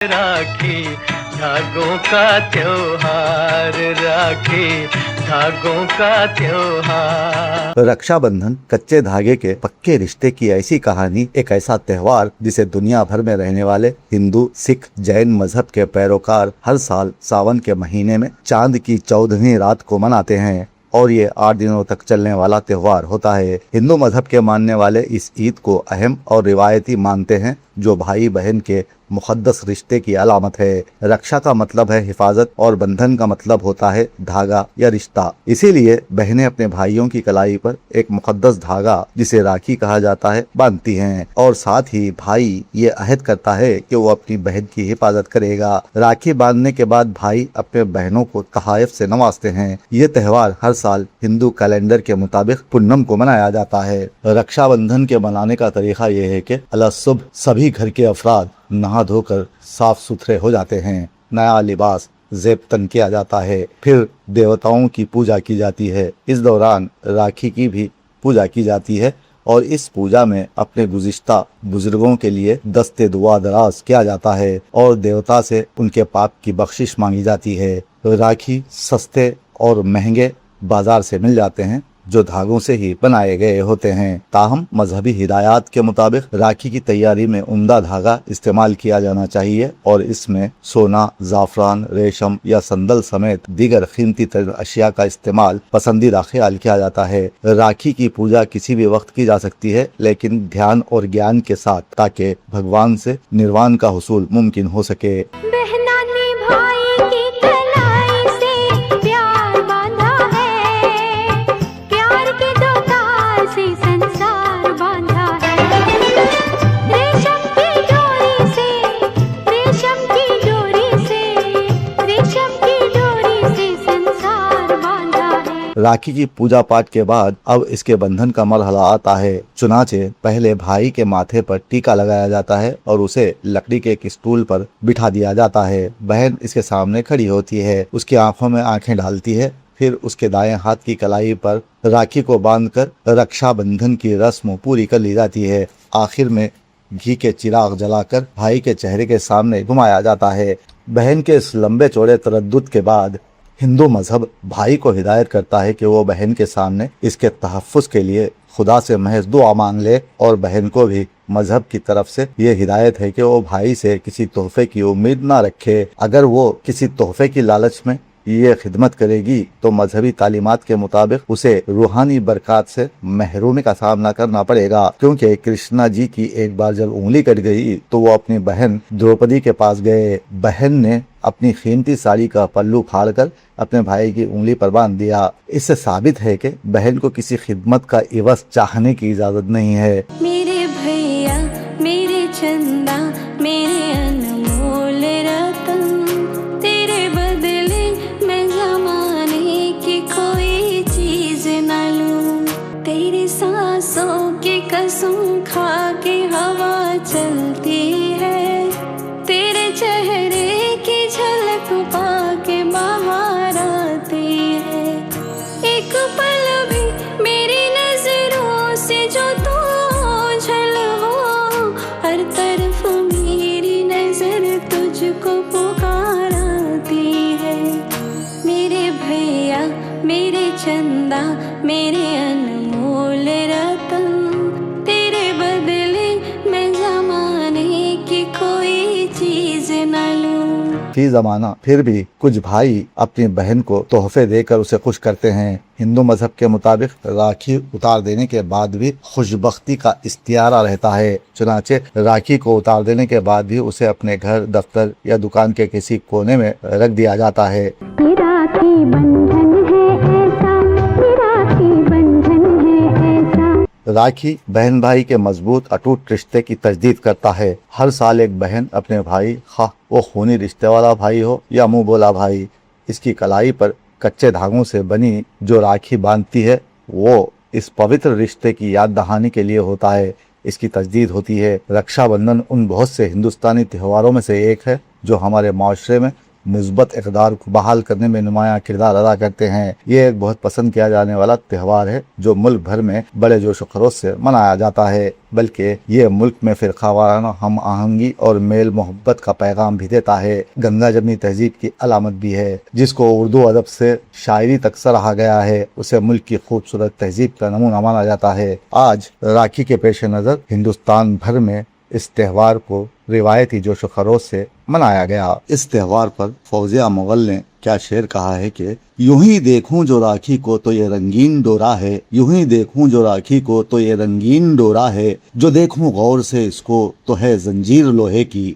राखी धागों का त्योहार, राखी धागों का त्योहार। रक्षाबंधन कच्चे धागे के पक्के रिश्ते की ऐसी कहानी, एक ऐसा त्योहार जिसे दुनिया भर में रहने वाले हिंदू, सिख, जैन मजहब के पैरोकार हर साल सावन के महीने में चांद की 14वीं रात को मनाते हैं और ये 8 दिनों तक चलने वाला त्योहार होता है। हिंदू मजहब के मानने वाले इस ईद को अहम और रिवायती मानते हैं, जो भाई बहन के मुक़द्दस रिश्ते की अलामत है। रक्षा का मतलब है हिफाजत और बंधन का मतलब होता है धागा या रिश्ता। इसीलिए बहनें अपने भाइयों की कलाई पर एक मुक़द्दस धागा, जिसे राखी कहा जाता है, बांधती हैं और साथ ही भाई ये अहद करता है कि वो अपनी बहन की हिफाजत करेगा। राखी बांधने के बाद भाई अपने बहनों को तोहफे से नवाजते हैं। ये त्योहार हर साल हिंदू कैलेंडर के मुताबिक पूनम को मनाया जाता है। रक्षाबंधन के मनाने का तरीका ये है कि अलग सुबह सभी घर के अफराद नहा धोकर साफ सुथरे हो जाते हैं, नया लिबास जेब तन किया जाता है, फिर देवताओं की पूजा की जाती है। इस दौरान राखी की भी पूजा की जाती है और इस पूजा में अपने गुज़िश्ता बुजुर्गों के लिए दस्ते दुआ दराज किया जाता है और देवता से उनके पाप की बख्शिश मांगी जाती है। राखी सस्ते और महंगे बाजार से मिल जाते हैं, जो धागों से ही बनाए गए होते हैं। ताहम मजहबी हिदायत के मुताबिक राखी की तैयारी में उम्दा धागा इस्तेमाल किया जाना चाहिए और इसमें सोना, जाफरान, रेशम या संदल समेत दीगर कीमती तरीन अशिया का इस्तेमाल पसंदीदा ख्याल किया जाता है। राखी की पूजा किसी भी वक्त की जा सकती है, लेकिन ध्यान और ज्ञान के साथ, ताकि भगवान से निर्वाण का हुसूल मुमकिन हो सके। राखी की पूजा पाठ के बाद अब इसके बंधन का मरहला आता है। चुनाचे पहले भाई के माथे पर टीका लगाया जाता है और उसे लकड़ी के एक स्टूल पर बिठा दिया जाता है। बहन इसके सामने खड़ी होती है, उसकी आंखों में आंखें डालती है, फिर उसके दाएं हाथ की कलाई पर राखी को बांधकर रक्षाबंधन की रस्म पूरी कर ली जाती है। आखिर में घी के चिराग जलाकर भाई के चेहरे के सामने घुमाया जाता है। बहन के इस लंबे चौड़े तरद्दुद के बाद हिंदू मजहब भाई को हिदायत करता है कि वो बहन के सामने इसके तहफ़्फ़ुज़ के लिए खुदा से महज दुआ मांग ले और बहन को भी मजहब की तरफ से ये हिदायत है कि वो भाई से किसी तोहफे की उम्मीद ना रखे। अगर वो किसी तोहफे की लालच में ये खिदमत करेगी तो मजहबी तालीमात के मुताबिक उसे रूहानी बरकत से महरूमी का सामना करना पड़ेगा, क्योंकि कृष्णा जी की एक बार जब उंगली कट गई तो वो अपनी बहन द्रौपदी के पास गए। बहन ने अपनी कीमती साड़ी का पल्लू फाड़कर अपने भाई की उंगली पर बांध दिया। इससे साबित है कि बहन को किसी खिदमत का इवज चाहने की इजाजत नहीं है। मेरे भैया, मेरे चंदा, मेरे अनमोल रतन, तेरे बदले मैं जमाने की कोई चीज न लूं। तेरी सांसों की कसम खा के हवा चलती है, तेरे चेहरे की झलक पाके बाहर आती है। एक पल भी मेरी नजरों से जो तू ओझल हो, हर तरफ मेरी नजर तुझको पुकाराती है। मेरे भैया, मेरे चंदा, मेरे अनमोल रतन, तेरे बदले मैं जमाने की कोई चीज न लूं। फी जमाना फिर भी कुछ भाई अपनी बहन को तोहफे देकर उसे खुश करते हैं। हिंदू मजहब के मुताबिक राखी उतार देने के बाद भी खुशबख्ती का इस्तियारा रहता है। चुनाचे राखी को उतार देने के बाद भी उसे अपने घर, दफ्तर या दुकान के किसी कोने में रख दिया जाता है। राखी बंधन है ऐसा, राखी बंधन है ऐसा। राखी बहन भाई के मजबूत अटूट रिश्ते की तजदीद करता है। हर साल एक बहन अपने भाई, खा वो खूनी रिश्ते वाला भाई हो या मुंह बोला भाई, इसकी कलाई पर कच्चे धागों से बनी जो राखी बांधती है, वो इस पवित्र रिश्ते की याद दहानी के लिए होता है। इसकी तजदीद होती है। रक्षाबंधन उन बहुत से हिंदुस्तानी त्योहारों में से एक है जो हमारे माशरे में निस्बत इक़दार को बहाल करने में नुमायां किरदार अदा करते हैं। ये एक बहुत पसंद किया जाने वाला त्यौहार है जो मुल्क भर में बड़े जोश खरोश से मनाया जाता है, बल्कि ये मुल्क में फिरकावाराना हम आहंगी और मेल मोहब्बत का पैगाम भी देता है। गंगा जमनी तहजीब की अलामत भी है, जिसको उर्दू अदब से शायरी तक सराहा गया है। उसे मुल्क की खूबसूरत तहजीब का नमूना माना जाता है। आज राखी के पेश नज़र हिंदुस्तान भर में इस त्यौहार को रिवायती जोश खरोश से मनाया गया। इस त्यौहार पर फौजिया मुगल ने क्या शेर कहा है कि यूं ही देखूं जो राखी को तो ये रंगीन डोरा है, यूं ही देखूं जो राखी को तो ये रंगीन डोरा है, जो देखूं गौर से इसको तो है जंजीर लोहे की।